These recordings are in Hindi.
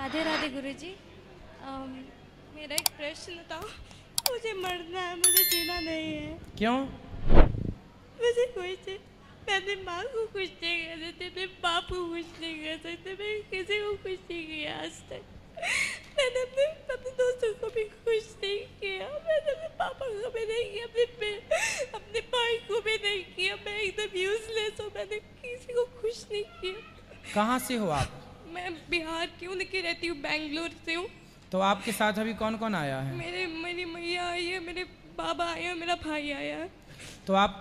राधे राधे गुरुजी। मेरा एक प्रश्न था। मुझे मरना है, मुझे जीना नहीं है। क्यों? मुझे खुश है। मैं अपनी माँ को खुश नहीं कर सकती, अपने बाप को खुश नहीं कर सकती, मैं किसी को खुश नहीं किया आज तक। मैंने अपने दोस्तों को भी खुश नहीं किया, मैंने अपने पापा को भी नहीं किया, अपने भाई को भी नहीं किया। मैं एकदम यूजलेस हूँ, मैंने किसी को खुश नहीं किया। कहाँ से हो आप? मैं बिहार की हूँ, लेकिन रहती हूँ बेंगलोर से हूँ। तो आपके साथ अभी कौन कौन आया है? मेरी मैया आई है, मेरे बाबा आए हैं, मेरा भाई आया है। तो आप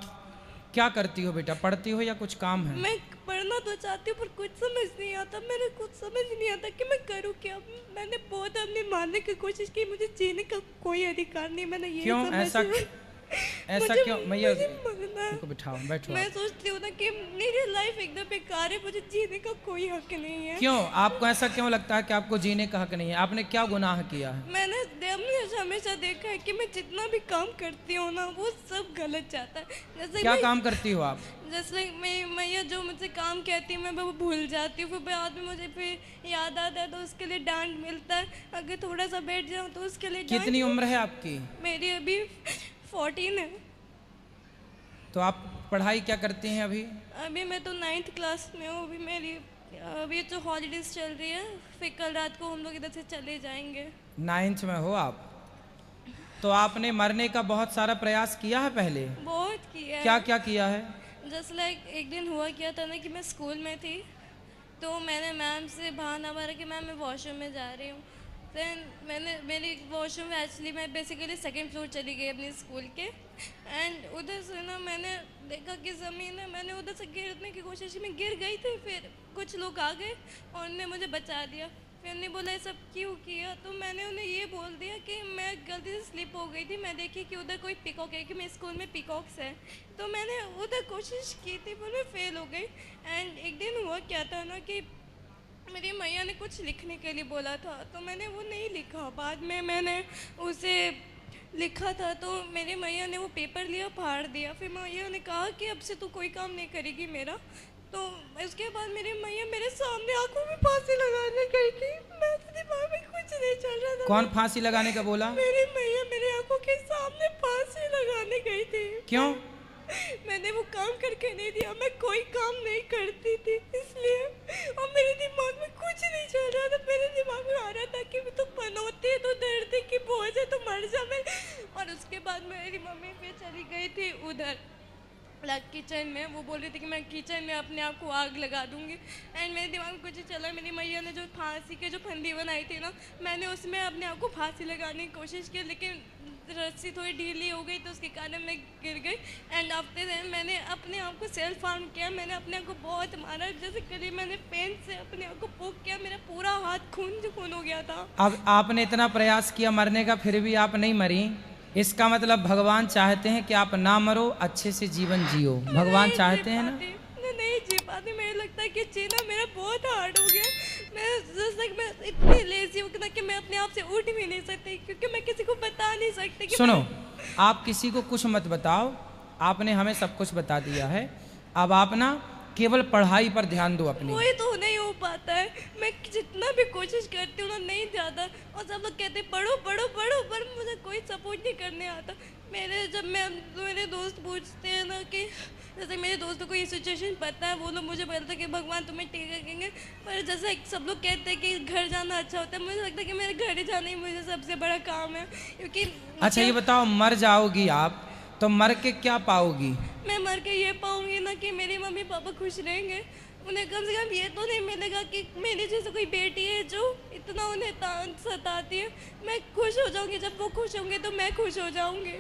क्या करती हो बेटा, पढ़ती हो या कुछ काम है? मैं पढ़ना तो चाहती हूँ पर कुछ समझ नहीं आता, मेरे कुछ समझ नहीं आता कि मैं करूँ क्या। मैंने बहुत अपने मानने की कोशिश की, मुझे जीने का कोई अधिकार नहीं। मैंने ये क्यों ऐसा क्यों? मैया मुझे बिठाओ, बैठो। मैं सोचती हूँ ना कि मेरी लाइफ एकदम बेकार है, मुझे जीने का कोई हक नहीं है। क्यों आपको ऐसा क्यों लगता है कि आपको जीने का हक नहीं है? आपने क्या गुनाह किया है? मैंने हमेशा देखा है कि मैं जितना भी काम करती हूँ ना, वो सब गलत जाता है। जैसे क्या काम करती हो आप? जैसे मैया जो मुझसे काम कहती है, मैं वो भूल जाती हूँ। फिर बाद में मुझे फिर याद आता है तो उसके लिए डांट मिलता है। अगर थोड़ा सा बैठ जाऊँ तो उसके लिए कितनी उम्र है आपकी? मेरी अभी 14 है। तो आप पढ़ाई क्या करती हैं अभी? अभी मैं तो 9th क्लास में हूँ। अभी जो हॉलीडेज चल रही है, फिर कल रात को हम लोग इधर से चले जाएंगे। 9th में हो आप? तो आपने मरने का बहुत सारा प्रयास किया है पहले? बहुत किया है। क्या क्या किया है? जस्ट लाइक एक दिन हुआ क्या था ना कि मैं स्कूल में थी, तो मैंने मैम से बहाना मारा कि मैम मैं वॉशरूम में जा रही हूँ। देन मेरी वॉशरूम एक्चुअली मैं बेसिकली 2nd फ्लोर चली गई अपने स्कूल के। एंड उधर से ना मैंने देखा कि ज़मीन है, मैंने उधर से गिरने की कोशिश में गिर गई थी। फिर कुछ लोग आ गए और उन्होंने मुझे बचा दिया। फिर उन्होंने बोला ये सब क्यों किया, तो मैंने उन्हें ये बोल दिया कि मैं गलती से स्लिप हो गई थी। मैं देखी कि उधर कोई पिकॉक है, कि मेरे स्कूल में पिकॉक्स है, तो मैंने उधर कोशिश की थी पर मैं फेल हो गई। एंड एक दिन हुआ क्या था ना कि मेरी मैया ने कुछ लिखने के लिए बोला था, तो मैंने वो नहीं लिखा। बाद में मैंने उसे लिखा था, तो मेरे मैया ने वो पेपर लिया, फाड़ दिया। फिर मैया ने कहा कि अब से तू कोई काम नहीं करेगी मेरा। तो उसके बाद मेरी मैया मेरे सामने आंखों में फांसी लगाने गई थी। मैं तो दिमाग में कुछ नहीं चल रहा था। कौन फांसी लगाने का बोला? मेरी मैया मेरी आंखों के सामने फांसी लगाने गई थी। क्यों? मैंने वो काम करके नहीं दिया, मैं कोई काम नहीं करती थी इसलिए। और मेरे दिमाग में कुछ नहीं चल रहा था। मेरे दिमाग में आ रहा था कि तो पनौती है, तो दर्द की बोझ है, तो मर जा मैं। और उसके बाद मेरी मम्मी फिर चली गई थी उधर किचन में। वो बोल रही थी कि मैं किचन में अपने आप को आग लगा दूंगी। एंड मेरे दिमाग में कुछ ही चला। मेरी मैया ने जो फांसी के जो फंदी बनाई थी ना, मैंने उसमें अपने आप को फांसी लगाने की कोशिश की, लेकिन रस्सी थोड़ी ढीली हो गई तो उसके कारण मैं गिर गई। एंड आफ्टर दैट मैंने अपने आप को सेल्फ हार्म किया। मैंने अपने आप को बहुत मारा। जैसे करीब मैंने पेन से अपने आप को पोक किया, मेरा पूरा हाथ खून हो गया था। अब आपने इतना प्रयास किया मरने का, फिर भी आप नहीं मरी। इसका मतलब भगवान चाहते हैं कि आप ना मरो, अच्छे से जीवन जियो। भगवान चाहते हैं ना? नहीं जी पाती। मुझे लगता है कि जीना मेरा बहुत हार्ड हो गया। मैं इतनी लेजी हूँ कि मैं अपने आप से उठ भी नहीं सकती, क्योंकि मैं किसी को बता नहीं सकती कि सुनो, आप किसी को कुछ मत बताओ। आपने हमें सब कुछ बता दिया है। अब आप ना केवल पढ़ाई पर ध्यान दो अपनी। वही तो नहीं हो पाता है। मैं जितना भी कोशिश करती हूँ ना, नहीं जाता। और सब लोग कहते हैं पढ़ो पढ़ो पढ़ो, पर मुझे कोई सपोर्ट नहीं करने आता। मेरे दोस्त पूछते हैं ना कि जैसे मेरे दोस्तों को ये सिचुएशन पता है, वो लोग मुझे बोलते हैं कि भगवान तुम्हें ठीक रखेंगे। पर जैसे सब लोग कहते हैं कि घर जाना अच्छा होता है, मुझे लगता है कि मेरे घर जाना ही मुझे सबसे बड़ा काम है। क्योंकि अच्छा ये बताओ, मर जाओगी आप तो मर के क्या पाओगी? मैं मर के ये पाऊंगी ना कि मेरे मम्मी पापा खुश रहेंगे। उन्हें कम से कम ये तो नहीं मिलेगा कि मेरी जैसे कोई बेटी है जो इतना उन्हें तान सताती है। मैं खुश हो जाऊंगी, जब वो खुश होंगे तो मैं खुश हो जाऊंगी।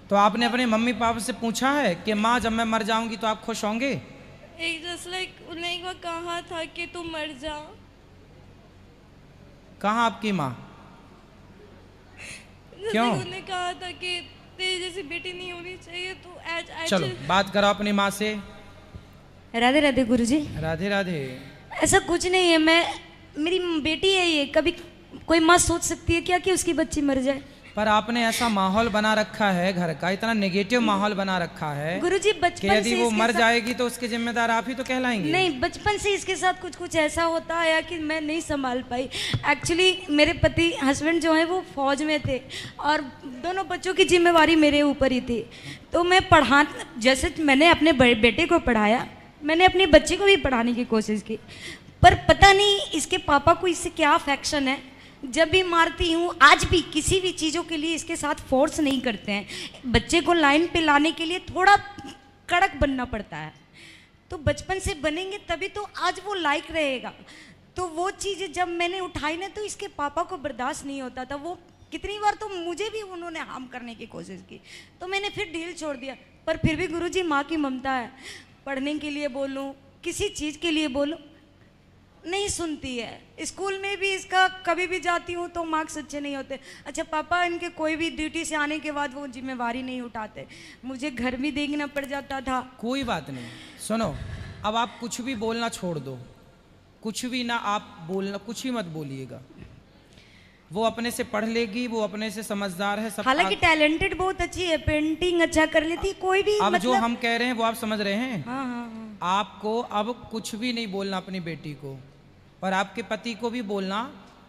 तो आपने अपने मम्मी पापा से पूछा है कि माँ जब मैं मर जाऊंगी तो आप खुश होंगे? एक जस्ट लाइक उन्हें एक बार कहा था कि तुम मर जा। कहाँ आपकी माँ? क्यों? उन्हें कहा था कि तेरी जैसी बेटी नहीं होनी चाहिए, तो चलो बात करो अपनी माँ से। राधे राधे गुरुजी। राधे राधे। ऐसा कुछ नहीं है, मेरी बेटी है ये। कभी कोई माँ सोच सकती है क्या कि उसकी बच्ची मर जाए? पर आपने ऐसा माहौल बना रखा है घर का, इतना नेगेटिव माहौल बना रखा है गुरुजी कि बचपन यदि से वो इसके मर साथ- जाएगी तो उसके जिम्मेदार आप ही तो कहलाएंगे। नहीं, बचपन से इसके साथ कुछ कुछ ऐसा होता आया कि मैं नहीं संभाल पाई। एक्चुअली मेरे पति हस्बैंड जो है वो फौज में थे और दोनों बच्चों की जिम्मेवारी मेरे ऊपर ही थी। तो मैं पढ़ा, जैसे मैंने अपने बेटे को पढ़ाया, मैंने अपनी बच्ची को भी पढ़ाने की कोशिश की, पर पता नहीं इसके पापा को इससे क्या अफेक्शन है। जब भी मारती हूँ, आज भी किसी भी चीज़ों के लिए इसके साथ फोर्स नहीं करते हैं। बच्चे को लाइन पे लाने के लिए थोड़ा कड़क बनना पड़ता है, तो बचपन से बनेंगे तभी तो आज वो लायक रहेगा। तो वो चीज़ें जब मैंने उठाई ना तो इसके पापा को बर्दाश्त नहीं होता था। वो कितनी बार तो मुझे भी उन्होंने हार्म करने की कोशिश की, तो मैंने फिर डील छोड़ दिया। पर फिर भी गुरुजी माँ की ममता है, पढ़ने के लिए बोलूँ, किसी चीज़ के लिए बोलूँ, नहीं सुनती है। स्कूल में भी इसका कभी भी जाती हूँ तो मार्क्स अच्छे नहीं होते। अच्छा पापा इनके कोई भी ड्यूटी से आने के बाद वो जिम्मेवारी नहीं उठाते, मुझे घर भी देखना पड़ जाता था। कोई बात नहीं, सुनो, अब आप कुछ भी बोलना छोड़ दो, कुछ भी ना आप बोलना, कुछ भी मत बोलिएगा। वो अपने से पढ़ लेगी, वो अपने से समझदार है सब। हालांकि टैलेंटेड बहुत अच्छी है, पेंटिंग अच्छा कर लेती है, कोई भी अब जो मतलब। हम कह रहे हैं वो आप समझ रहे हैं। हाँ हाँ हाँ। आपको अब कुछ भी नहीं बोलना अपनी बेटी को, और आपके पति को भी बोलना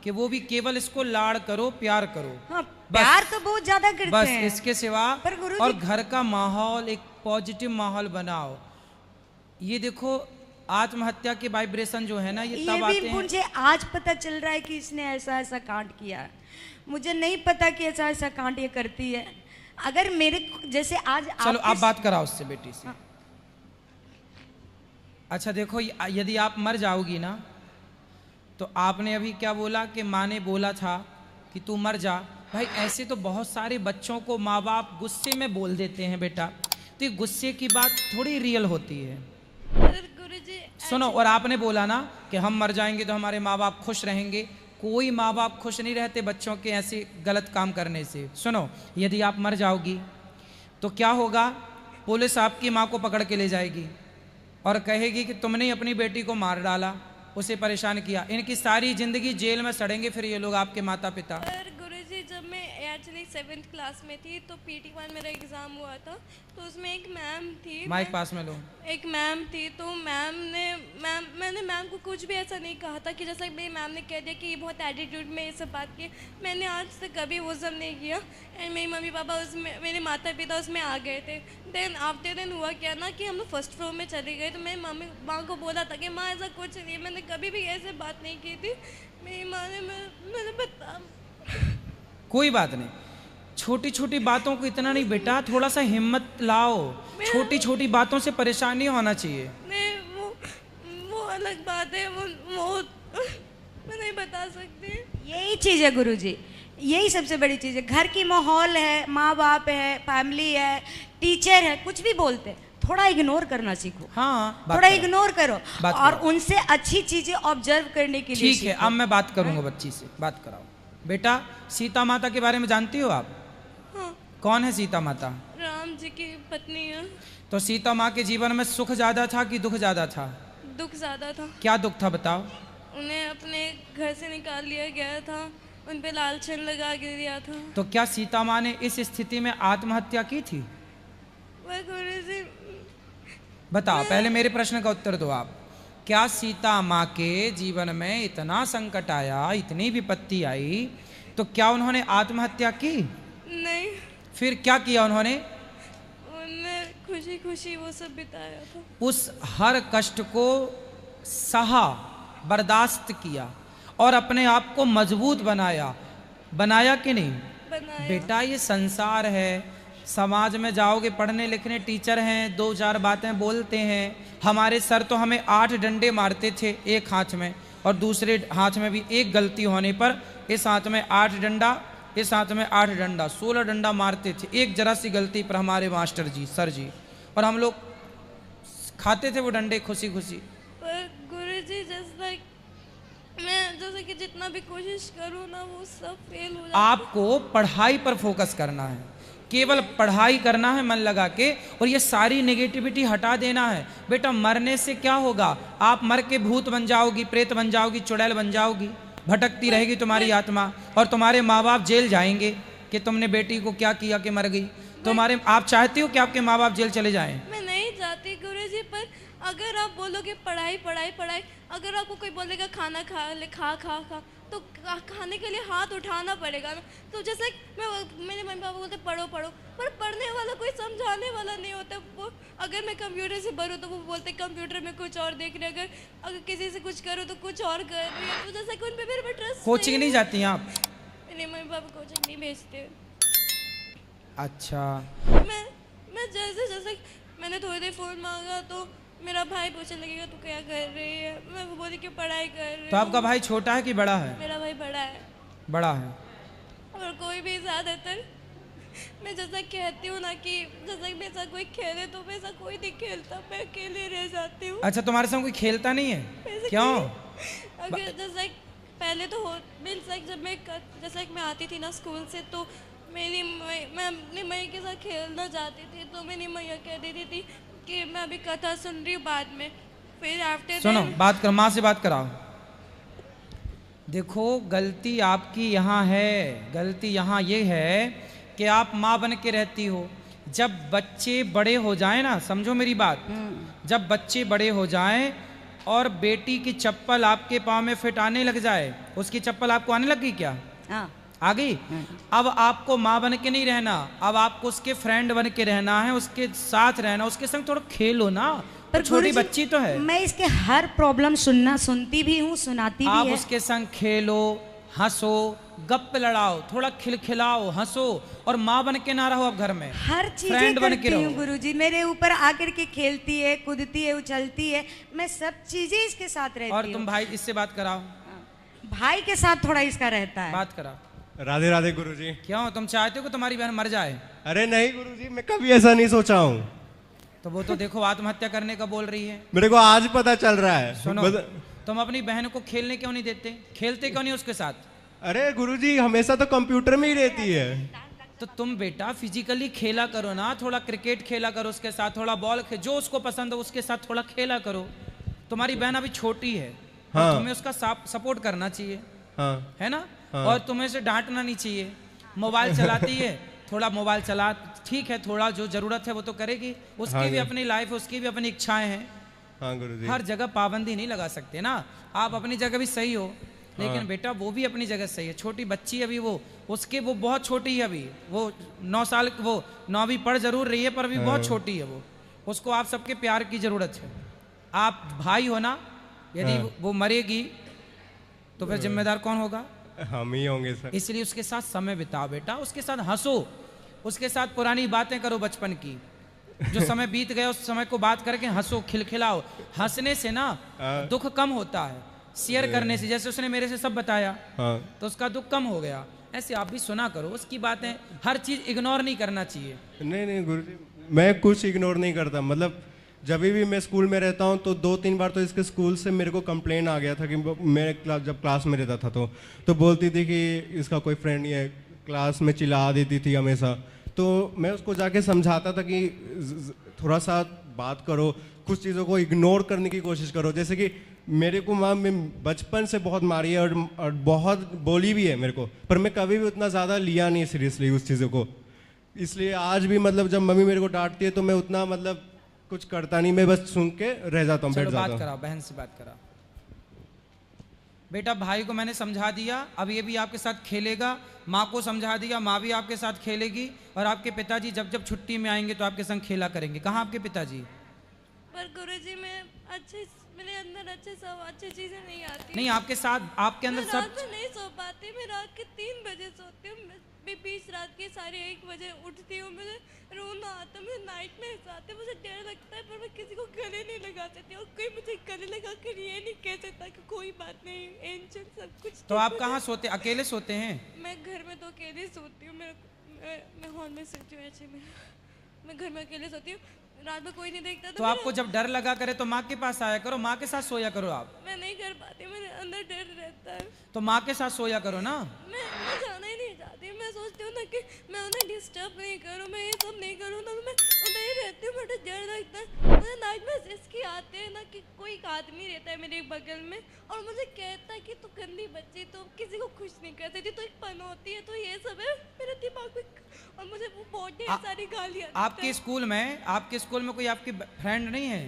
कि वो भी केवल इसको लाड़ करो, प्यार करो। हाँ, प्यार तो बहुत ज्यादा करते बस हैं। इसके सिवा। पर गुरुजी- और घर का माहौल एक पॉजिटिव माहौल बनाओ। ये देखो आत्महत्या के वाइब्रेशन जो है ना, ये तब ये आते भी हैं। मुझे आज पता चल रहा है कि इसने ऐसा ऐसा कांड किया है। मुझे नहीं पता कि ऐसा ऐसा कांड ये करती है। अगर मेरे जैसे आज चलो आप आपके- बात कराओ उससे, बेटी से। हाँ। अच्छा देखो, यदि आप मर जाओगी ना, तो आपने अभी क्या बोला कि माँ ने बोला था कि तू मर जा। भाई ऐसे तो बहुत सारे बच्चों को माँ बाप गुस्से में बोल देते हैं बेटा, तो ये गुस्से की बात थोड़ी रियल होती है। पर गुरुजी सुनो, और आपने बोला ना कि हम मर जाएंगे तो हमारे माँ बाप खुश रहेंगे। कोई माँ बाप खुश नहीं रहते बच्चों के ऐसे गलत काम करने से। सुनो, यदि आप मर जाओगी तो क्या होगा, पुलिस आपकी माँ को पकड़ के ले जाएगी और कहेगी कि तुमने अपनी बेटी को मार डाला, उसे परेशान किया। इनकी सारी जिंदगी जेल में सड़ेंगे फिर ये लोग, आपके माता पिता। पर गुरुजी जब मैं एक्चुअली 7th क्लास में थी तो PT1 मेरा एग्ज़ाम हुआ था, तो उसमें एक मैम थी। माइक पास में लो। एक मैम थी, तो मैंने मैम को कुछ भी ऐसा नहीं कहा था कि जैसा मेरी मैम ने कह दिया कि ये बहुत एटीट्यूड में ये सब बात की। मैंने आज तक कभी वो सब नहीं किया। एंड मेरी मम्मी पापा उसमें, मेरे माता पिता उसमें आ गए थे। देन आफ्टर देन हुआ क्या ना कि हम लोग फर्स्ट फ्लोर में चले गए, तो मेरी मम्मी माँ को बोला था कि माँ ऐसा कुछ नहीं, मैंने कभी भी ऐसे बात नहीं की थी। मेरी माँ ने मैंने बता। कोई बात नहीं, छोटी छोटी बातों को इतना नहीं बेटा, थोड़ा सा हिम्मत लाओ। छोटी छोटी बातों से परेशान नहीं होना चाहिए। नहीं वो अलग बात है, वो मैं नहीं बता सकती। यही चीज़ है गुरुजी, यही सबसे बड़ी चीज़ है। घर की माहौल है, माँ बाप है, फैमिली है, टीचर है, कुछ भी बोलते हैं, थोड़ा इग्नोर करना सीखो। हाँ, बात थोड़ा करो। इग्नोर करो बात और करो। उनसे अच्छी चीजें ऑब्जर्व करने के लिए ठीक है, सीखो। अब मैं बात करूंगा बच्ची से, बात कराओ। बेटा, सीता माता के बारे में जानती हो आप? हाँ, कौन है सीता माता? राम जी की पत्नी है। तो सीता माँ के जीवन में सुख ज्यादा था कि दुख ज्यादा था? दुख ज़्यादा था। क्या दुख था बताओ? उन्हें अपने घर से निकाल लिया गया था, उन पे लालचन लगा के दिया था। तो क्या सीता माँ ने इस स्थिति में आत्महत्या की थी? वह गुरुजी बताओ, पहले मेरे प्रश्न का उत्तर दो आप। क्या सीता माँ के जीवन में इतना संकट आया, इतनी विपत्ति आई, तो क्या उन्होंने आत्महत्या की? नहीं, फिर क्या किया उन्होंने? उन्होंने खुशी खुशी वो सब बिताया था। उस हर कष्ट को सहा, बर्दाश्त किया और अपने आप को मजबूत बनाया। बनाया कि नहीं? बनाया। बेटा, ये संसार है। समाज में जाओगे पढ़ने लिखने, टीचर हैं, दो चार बातें बोलते हैं। हमारे सर तो हमें 8 डंडे मारते थे एक हाथ में, और दूसरे हाथ में भी एक गलती होने पर इस हाथ में 8 डंडा, इस हाथ में 8 डंडा, 16 डंडा मारते थे एक जरा सी गलती पर हमारे मास्टर जी, सर जी। और हम लोग खाते थे वो डंडे खुशी खुशी। पर गुरुजी जैसा मैं जैसे कि जितना भी कोशिश करूँ ना वो सब फेल हो जाता। आपको पढ़ाई पर फोकस करना है, केवल पढ़ाई करना है मन लगा के, और ये सारी नेगेटिविटी हटा देना है। बेटा, मरने से क्या होगा? आप मर के भूत बन जाओगी, प्रेत बन जाओगी, चुड़ैल बन जाओगी, भटकती रहेगी तुम्हारी आत्मा, और तुम्हारे माँ बाप जेल जाएंगे। कि तुमने बेटी को क्या किया कि मर गई। तुम्हारे आप चाहते हो कि आपके माँ बाप जेल चले जाएं? मैं नहीं चाहती गुरुजी, पर अगर आप बोलोगे पढ़ाई पढ़ाई पढ़ाई, अगर आपको कोई बोलेगा खाना खा ले, खा खा खा, तो खाने के लिए हाथ उठाना पड़ेगा ना। तो जैसे मेरे मम्मी पापा बोलते पढ़ो पढ़ो, पर पढ़ने वाला कोई समझाने वाला नहीं होता। वो अगर मैं कंप्यूटर से भरूँ तो वो बोलते कंप्यूटर में कुछ और देख रहे, अगर किसी से कुछ करो तो कुछ और कर रही है। तो जैसे कि उन पे मेरे पे ट्रस्ट कोचिंग नहीं जाती हैं आप? मेरे मम्मी पापा कोचिंग नहीं भेजते। अच्छा, मैं जैसे जैसे मैंने थोड़ी देर फ़ोन मांगा तो मेरा भाई पूछने लगेगा तू क्या कर रही है। मैं वो बोली कि पढ़ाई कर रही हूँ। तो आपका भाई छोटा है कि बड़ा है? मेरा भाई बड़ा है। बड़ा है। और कोई भी ज़्यादातर मैं जैसा कहती हूँ ना कि जैसा मेरे साथ कोई खेले तो वैसा कोई नहीं खेलता, मैं अकेले रह जाती हूँ। अच्छा, तुम्हारे साथ कोई खेलता नहीं है? क्यों? अगर जैसा पहले तो हो जब मैं जैसा मैं आती थी ना स्कूल से, तो मैं अपनी मैया के साथ खेलना चाहती थी, तो मेरी मैया कह देती थी कि मैं अभी कथा सुन रही हूँ बाद में। फिर आफ्टर सुनो, बात करो, माँ से बात कराओ। देखो, गलती आपकी यहाँ है, गलती यहाँ ये है कि आप माँ बन के रहती हो। जब बच्चे बड़े हो जाएं ना, समझो मेरी बात, जब बच्चे बड़े हो जाएं और बेटी की चप्पल आपके पाँव में फिट आने लग जाए, उसकी चप्पल आपको आने लग गई क्या? हाँ। आ गई। अब आपको माँ बन के नहीं रहना, अब आपको उसके फ्रेंड बन के रहना है, उसके साथ रहना, उसके संग थोड़ा खेलो ना। पर छोटी बच्ची तो है। मैं इसके हर प्रॉब्लम सुनती भी हूँ, सुनाती भी आप है। उसके संग खेलो, हंसो, गप लड़ाओ, थोड़ा खिलखिलाओ, हंसो, और माँ बन के ना रहो अब घर में। हर चीजें करती हूँ गुरुजी, मेरे ऊपर आकर के खेलती है, कूदती है, उछलती है, मैं सब चीजें इसके साथ रहती हूँ। और तुम भाई इससे बात कराओ, भाई के साथ थोड़ा इसका रहता है। बात कराओ। राधे राधे गुरुजी। क्यों, तुम चाहते हो कि तुम्हारी बहन मर जाए? अरे नहीं गुरुजी, मैं कभी ऐसा नहीं सोचा हूँ। तो वो तो देखो आत्महत्या करने का बोल रही है। मेरे को आज पता चल रहा है। सुनो, तुम अपनी बहन को खेलने क्यों नहीं देते? खेलते क्यों नहीं उसके साथ? अरे गुरुजी, हमेशा तो कंप्यूटर में ही रहती है। तो तुम बेटा फिजिकली खेला करो ना, थोड़ा क्रिकेट खेला करो उसके साथ, थोड़ा बॉल जो उसको पसंद हो उसके साथ थोड़ा खेला करो। तुम्हारी बहन अभी छोटी है, हाँ। तुम्हें उसका सपोर्ट करना चाहिए, हाँ। है ना? हाँ। और तुम्हें से डांटना नहीं चाहिए। मोबाइल चलाती है, थोड़ा मोबाइल चला, ठीक है, थोड़ा जो जरूरत है वो तो करेगी, उसकी हाँ भी अपनी लाइफ है, उसकी भी अपनी इच्छाएं हैं। हाँ गुरुजी। हर जगह पाबंदी नहीं लगा सकते ना। आप अपनी जगह भी सही हो, लेकिन हाँ। बेटा वो भी अपनी जगह सही है। छोटी बच्ची अभी वो बहुत छोटी है अभी, वो 9 साल, वो 9वीं पढ़ जरूर रही है पर अभी बहुत छोटी है वो। उसको आप सबके प्यार की जरूरत है। आप भाई हो ना, यदि वो मरेगी तो फिर जिम्मेदार कौन होगा? हम ही होंगे सर। इसलिए उसके साथ समय बिताओ बेटा, उसके साथ हंसो, उसके साथ पुरानी बातें करो बचपन की, जो समय बीत गया उस समय को बात करके हंसो, खिलखिलाओ। हंसने से ना दुख कम होता है, शेयर करने से, जैसे उसने मेरे से सब बताया तो उसका दुख कम हो गया। ऐसे आप भी सुना करो उसकी बातें, हर चीज इग्नोर नहीं करना चाहिए। नहीं गुरुजी, मैं कुछ इग्नोर नहीं करता। मतलब जब भी मैं स्कूल में रहता हूँ तो 2-3 बार तो इसके स्कूल से मेरे को कंप्लेन आ गया था कि मैं जब क्लास में रहता था तो बोलती थी कि इसका कोई फ्रेंड नहीं है, क्लास में चिल्ला देती थी हमेशा। तो मैं उसको जाके समझाता था कि थोड़ा सा बात करो, कुछ चीज़ों को इग्नोर करने की कोशिश करो। जैसे कि मेरे को माँ में बचपन से बहुत मारी है और बहुत बोली भी है मेरे को, पर मैं कभी भी उतना ज़्यादा लिया नहीं सीरियसली उस चीज़ों को। इसलिए आज भी मतलब जब मम्मी मेरे को डांटती है तो मैं उतना मतलब कुछ करता नहीं, मैं बस सुन के रह जाता हूँ, बैठ जाता हूँ। बात कराओ, बहन से बात कराओ। बेटा भाई को मैंने समझा दिया, अब ये भी आपके साथ खेलेगा। माँ को समझा दिया, माँ भी आपके साथ खेलेगी। और आपके पिताजी जब जब छुट्टी में आएंगे तो आपके संग खेला करेंगे। कहाँ आपके पिताजी? पर गुरुजी मेरे अंदर अच्छी चीजें नहीं आती। नहीं, आपके साथ, आपके अंदर सब। रात में नहीं सो पाती, मैं रात के 3 बजे सोती हूँ, मैं बीच रात के 1:30 बजे उठती हूँ, मुझे रोना आता, मुझे नाइट में आते, मुझे डर लगता है, पर मैं किसी को गले नहीं लगा सकती। और कोई मुझे गले लगा कर ये नहीं कह सकता कि कोई बात नहीं, एंजल सब कुछ। तो आप कहाँ सोते? अकेले सोते हैं? मैं घर में तो अकेले सोती हूँ, मैं हॉल में सोती हूँ। ऐसे मैं घर में अकेले सोती हूँ, रात में कोई नहीं देखता। तो आपको जब डर लगा करे तो माँ के पास आया करो, माँ के साथ सोया करो। आप मैं नहीं कर पाती, मेरे अंदर डर रहता है। तो माँ के साथ सोया करो ना। मैं जाना ही नहीं चाहती, मैं सोचती हूँ ना कि मैं उन्हें डिस्टर्ब नहीं करूँ, मैं ये सब नहीं करूँ, तो मैं उन्हें ही रहती हूँ। मुझे डर लगता है, मुझे नाइट में इसकी आते हैं ना कि कोई एक आदमी रहता है मेरे बगल में और मुझे कहता है कि तू गंदी बच्ची, तो किसी को खुश नहीं कर सकती, तो एक पन होती है। तो ये सब है, मेरा दिमाग दिमाग में, और मुझे वो बहुत ढेर सारी गालियाँ देता आपके स्कूल में कोई आपकी फ्रेंड नहीं है?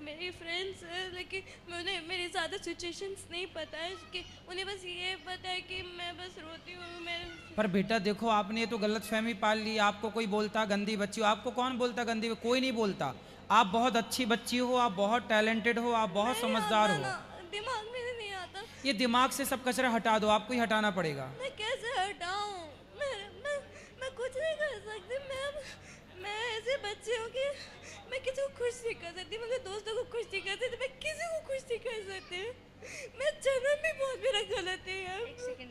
मेरी फ्रेंड्स है, लेकिन मुझे मेरी ज़्यादा सिचुएशंस नहीं पता है कि उन्हें बस ये पता है कि मैं बस रोती हूँ। मैं पर बेटा देखो, आपने तो गलत फहमी पाल ली। आपको कोई बोलता गंदी बच्ची हो, आपको कौन बोलता गंदी? कोई नहीं बोलता। आप बहुत अच्छी बच्ची हो, आप बहुत टैलेंटेड हो, आप बहुत समझदार हो। दिमाग में नहीं आता। ये दिमाग से सब कचरा हटा दो, आपको ही हटाना पड़ेगा। मैं कैसे हटाऊं? मैं कुछ नहीं कर सकती। मैं ऐसे बच्चे हूँ कि मैं किसी को खुश नहीं कर सकती, मेरे दोस्तों को खुश नहीं कर सकती, मैं किसी को खुश नहीं कर सकती। मैं जन्म भी बहुत मेरा गलत है यार। एक सेकंड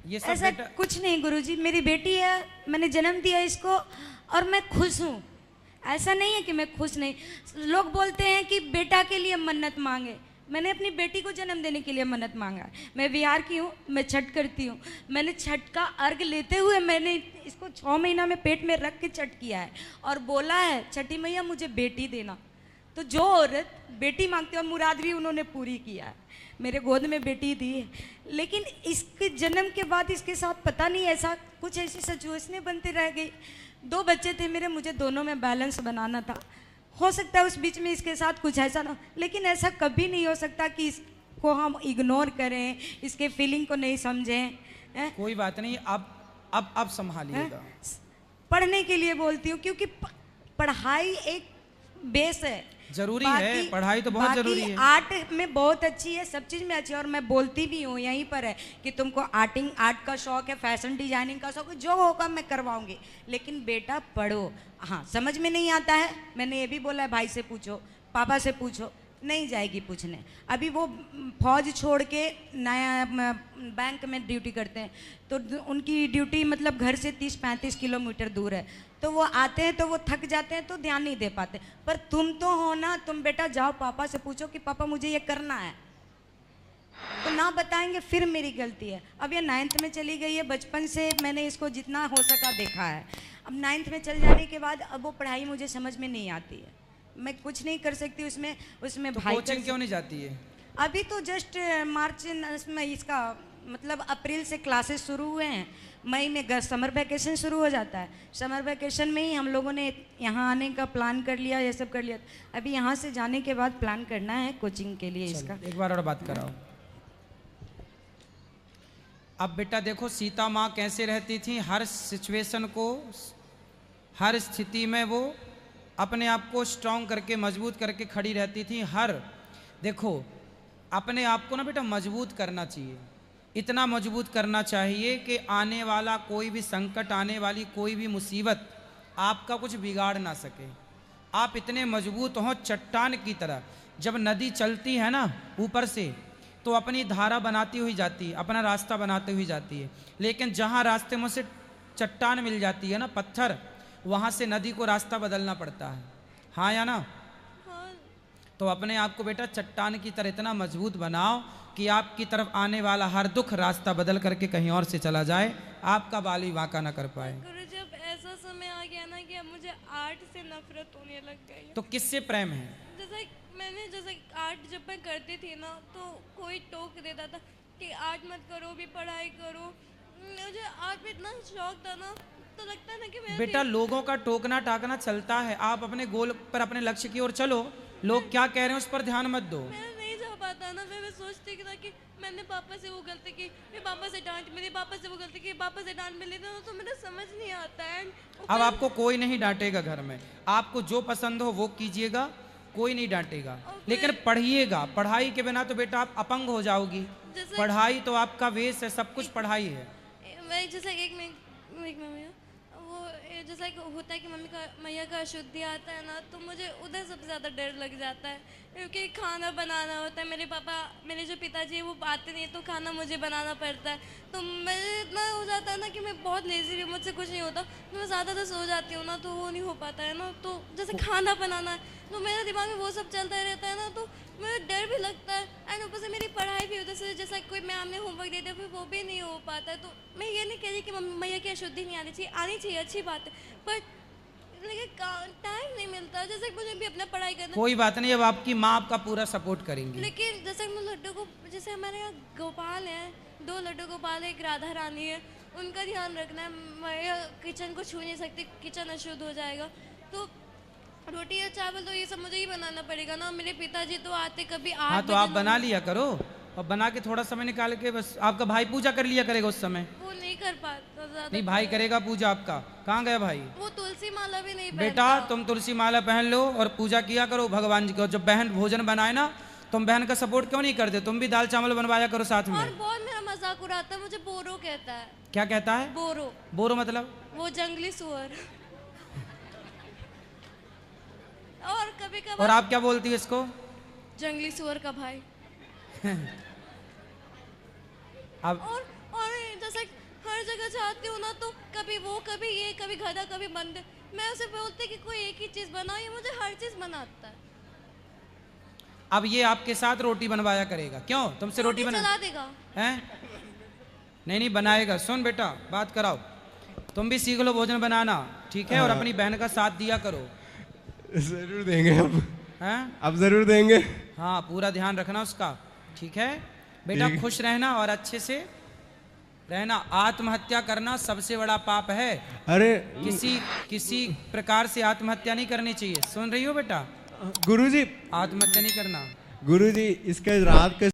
ये सब ऐसा बेटा कुछ नहीं गुरुजी, मेरी बेटी है, मैंने जन्म दिया इसको और मैं खुश हूँ। ऐसा नहीं है कि मैं खुश नहीं। लोग बोलते हैं कि बेटा के लिए मन्नत मांगे, मैंने अपनी बेटी को जन्म देने के लिए मन्नत मांगा। मैं बिहार की हूँ, मैं छठ करती हूँ। मैंने छठ का अर्घ लेते हुए मैंने इसको 6 महीना में पेट में रख के छठ किया है और बोला है छठी मैया मुझे बेटी देना। तो जो औरत बेटी मांगती है, और मुराद भी उन्होंने पूरी किया है, मेरे गोद में बेटी दी है। लेकिन इसके जन्म के बाद इसके साथ पता नहीं ऐसा कुछ ऐसी सिचुएशनें बनती रह गई। 2 बच्चे थे मेरे, मुझे दोनों में बैलेंस बनाना था। हो सकता है उस बीच में इसके साथ कुछ ऐसा ना, लेकिन ऐसा कभी नहीं हो सकता कि इसको हम इग्नोर करें, इसके फीलिंग को नहीं समझें। कोई बात नहीं, अब संभालिएगा। पढ़ने के लिए बोलती हूँ क्योंकि पढ़ाई एक बेस है, जरूरी है, पढ़ाई तो बहुत जरूरी है। आर्ट में बहुत अच्छी है, सब चीज़ में अच्छी है, और मैं बोलती भी हूँ यहीं पर है कि तुमको आर्ट का शौक है, फैशन डिजाइनिंग का शौक है, जो होगा मैं करवाऊंगी, लेकिन बेटा पढ़ो। हाँ, समझ में नहीं आता है, मैंने ये भी बोला है, भाई से पूछो, पापा से पूछो, नहीं जाएगी पूछने। अभी वो फौज छोड़ के नया बैंक में ड्यूटी करते हैं, तो उनकी ड्यूटी मतलब घर से 30-35 किलोमीटर दूर है, तो वो आते हैं तो वो थक जाते हैं तो ध्यान नहीं दे पाते। पर तुम तो हो ना, तुम बेटा जाओ पापा से पूछो कि पापा मुझे ये करना है, तो ना बताएंगे फिर मेरी गलती है। अब ये 9th में चली गई है, बचपन से मैंने इसको जितना हो सका देखा है। अब 9th में चल जाने के बाद अब वो पढ़ाई मुझे समझ में नहीं आती है, मैं कुछ नहीं कर सकती उसमें तो भाई कोचिंग क्यों नहीं जाती है? अभी तो जस्ट मार्च में इसका मतलब अप्रैल से क्लासेस शुरू हुए हैं, मई में समर वैकेशन शुरू हो जाता है। समर वैकेशन में ही हम लोगों ने यहाँ आने का प्लान कर लिया, ये सब कर लिया। अभी यहाँ से जाने के बाद प्लान करना है कोचिंग के लिए इसका। एक बार और बात कराओ। अब बेटा देखो, सीता माँ कैसे रहती थी, हर सिचुएशन को, हर स्थिति में वो अपने आप को स्ट्रांग करके, मजबूत करके खड़ी रहती थी। देखो अपने आप को ना बेटा मजबूत करना चाहिए, इतना मजबूत करना चाहिए कि आने वाला कोई भी संकट, आने वाली कोई भी मुसीबत आपका कुछ बिगाड़ ना सके। आप इतने मजबूत हो चट्टान की तरह। जब नदी चलती है ना ऊपर से, तो अपनी धारा बनाती हुई जाती है, अपना रास्ता बनाते हुई जाती है, लेकिन जहाँ रास्ते में से चट्टान मिल जाती है ना, पत्थर, वहाँ से नदी को रास्ता बदलना पड़ता है। हाँ या ना? हाँ। तो अपने आप को बेटा चट्टान की तरह इतना मजबूत बनाओ कि आपकी तरफ आने वाला हर दुख रास्ता बदल करके कहीं और से चला जाए, आपका बाल भी वाका ना कर पाए। गुरु, जब ऐसा समय आ गया ना कि अब मुझे आर्ट से नफरत होने लग गई। तो किससे प्रेम है? जैसे आर्ट जब मैं करती थी ना, तो कोई टोक देता था कि आर्ट मत करो, भी पढ़ाई करो। मुझे आर्ट में इतना शौक था ना, तो लगता है ना कि मैं बेटा लोगों का टोकना टाकना चलता है, आप अपने गोल पर, अपने लक्ष्य की ओर चलो। लोग क्या कह रहे हैं उस पर ध्यान मत दो। मैं नहीं जा पाता ना। मैं सोचती था कि मैंने पापा से वो गलती की, फिर पापा से डांट मिली, पापा से वो गलती की, पापा से डांट मिली, तो मुझे समझ नहीं आता है। अब आपको कोई नहीं डांटेगा घर में, आपको जो पसंद हो वो कीजिएगा, कोई नहीं डांटेगा, लेकिन पढ़िएगा। पढ़ाई के बिना तो बेटा आप अपंग हो जाओगी। पढ़ाई तो आपका वेश है, सब कुछ पढ़ाई है। मैं जैसे एक मिनट वो जैसा कि होता है कि मैया का अशुद्धि आता है ना, तो मुझे उधर सबसे ज़्यादा डर लग जाता है, क्योंकि खाना बनाना होता है। मेरे जो पिताजी है वो आते नहीं, तो खाना मुझे बनाना पड़ता है। तो मैं इतना हो जाता है ना कि मैं बहुत लेजी भी, मुझसे कुछ नहीं होता, तो मैं ज़्यादा सो जाती हूँ ना, तो वो नहीं हो पाता है ना। तो जैसे खाना बनाना है, तो मेरे दिमाग में वो सब चलता रहता है ना, तो मुझे डर भी लगता है। एंड ऊपर से मेरी पढ़ाई भी होती है, जैसा कोई मैम ने होमवर्क दे दिया, फिर वो भी नहीं हो पाता है। तो मैं ये नहीं कह रही कि मैया की अशुद्धि नहीं आनी चाहिए, अच्छी बात है, बट लेकिन टाइम नहीं मिलता। जैसे मुझे भी अपना पढ़ाई करना। कोई बात नहीं, अब आपकी माँ आपका पूरा सपोर्ट करेंगी। लेकिन जैसे मैं लड्डू को, जैसे हमारे यहाँ गोपाल हैं, 2 लड्डू गोपाल है, एक राधा रानी है, उनका ध्यान रखना है। मैं किचन को छू नहीं सकती, किचन अशुद्ध हो जाएगा। तो रोटी या चावल तो ये सब मुझे ही बनाना पड़ेगा ना। मेरे पिताजी तो आते कभी 8 हाँ तो आप बना लिया करो, और बना के थोड़ा समय निकाल के बस आपका भाई पूजा कर लिया करेगा उस समय। वो नहीं कर पाता ज्यादा। नहीं भाई करेगा पूजा आपका। कहाँ गया भाई? वो तुलसी माला भी नहीं बेटा पहनता। तुम तुलसी माला पहन लो और पूजा किया करो भगवान जी को। जब बहन भोजन बनाए ना, तुम बहन का सपोर्ट क्यों नहीं करते? तुम भी दाल चावल बनवाया करो साथ और में। बहुत मेरा मजाक उड़ाता है, मुझे बोरो कहता है। क्या कहता है? बोरो, बोरो मतलब? वो जंगली सुअर। और कभी और कभार आप क्या बोलती है इसको? जंगली सुअर का भाई। अब और जैसे हर जगह जाती हूँ ना, तो कभी वो, कभी ये, कभी गधा, कभी बंदर। मैं उसे बोलती कि कोई एक ही चीज बनाओ, ये मुझे हर चीज बनाता है। अब ये आपके साथ रोटी बनवाया करेगा। क्यों? तुमसे रोटी बना चला देगा। हैं? नहीं बनाएगा। सुन बेटा, बात कराओ, तुम भी सीख लो भोजन बनाना, ठीक है? और अपनी बहन का साथ दिया करो। जरूर देंगे अब। हैं? अब जरूर देंगे। हाँ पूरा ध्यान रखना उसका, ठीक है बेटा? ठीक। खुश रहना और अच्छे से रहना। आत्महत्या करना सबसे बड़ा पाप है। अरे किसी प्रकार से आत्महत्या नहीं करनी चाहिए। सुन रही हो बेटा? गुरुजी, आत्महत्या नहीं करना। गुरुजी इसके रात के